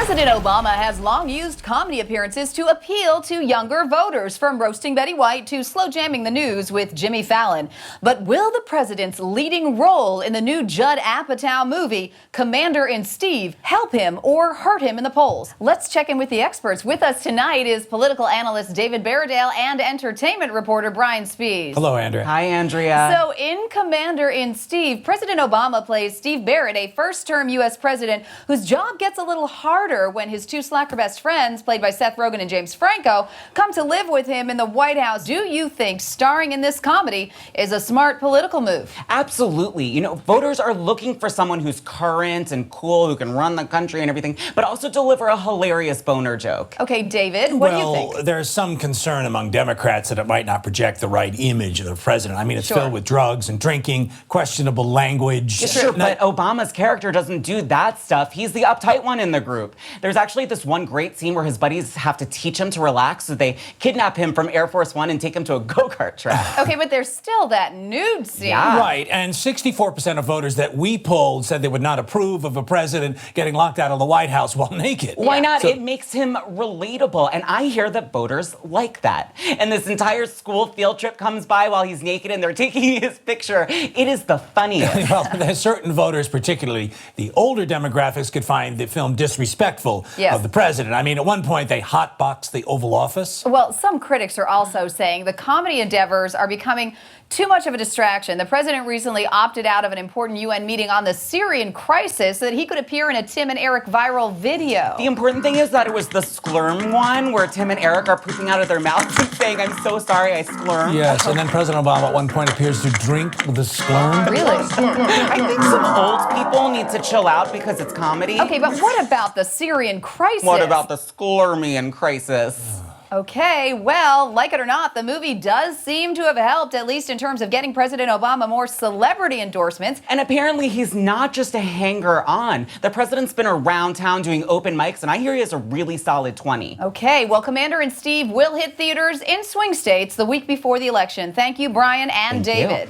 President Obama has long used comedy appearances to appeal to younger voters, from roasting Betty White to slow jamming the news with Jimmy Fallon. But will the president's leading role in the new Judd Apatow movie, Commander-in-Steve, help him or hurt him in the polls? Let's check in with the experts. With us tonight is political analyst David Berridale and entertainment reporter Brian Spies. Hello, Andrea. Hi, Andrea. So in Commander-in-Steve, President Obama plays Steve Barrett, a first-term U.S. president whose job gets a little harder when his two slacker best friends, played by Seth, Rogan, and James Franco, come to live with him in the White House. Do you think starring in this comedy is a smart political move? Absolutely. You know, voters are looking for someone who's current and cool, who can run the country and everything, but also deliver a hilarious boner joke. Okay, David, what do you think? Well, there's some concern among Democrats that it might not project the right image of the president. I mean, it's filled with drugs and drinking, questionable language. Sure, but Obama's character doesn't do that stuff. He's the uptight one in the group. There's actually this one great scene where his buddies have to teach him to relax, so they kidnap him from Air Force One and take him to a go-kart track. Okay, but there's still that nude scene. Yeah. Right, and 64% of voters that we polled said they would not approve of a president getting locked out of the White House while naked. Why not? It makes him relatable, and I hear that voters like that. And this entire school field trip comes by while he's naked and they're taking his picture. It is the funniest. Well, there's certain voters, particularly the older demographics, could find the film disrespectful of the president. I mean, at one point, they hotboxed the Oval Office. Well, some critics are also saying the comedy endeavors are becoming too much of a distraction. The president recently opted out of an important UN meeting on the Syrian crisis so that he could appear in a Tim and Eric viral video. The important thing is that it was the sklurm one where Tim and Eric are pooping out of their mouths and saying, "I'm so sorry, I sklurm." Yes, and then President Obama at one point appears to drink with a sklurm. Really? I think some old people need to chill out because it's comedy. Okay, but what about the Syrian crisis? What about the sklurmian crisis? Okay, well, like it or not, the movie does seem to have helped, at least in terms of getting President Obama more celebrity endorsements. And apparently he's not just a hanger-on. The president's been around town doing open mics, and I hear he has a really solid 20. Okay, well, Commander-in-Steve will hit theaters in swing states the week before the election. Thank you, Brian and David.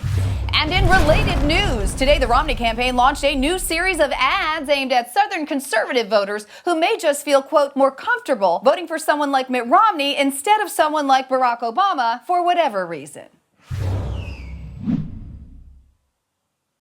And in related news, today the Romney campaign launched a new series of ads aimed at Southern conservative voters who may just feel, quote, more comfortable voting for someone like Mitt Romney instead of someone like Barack Obama for whatever reason.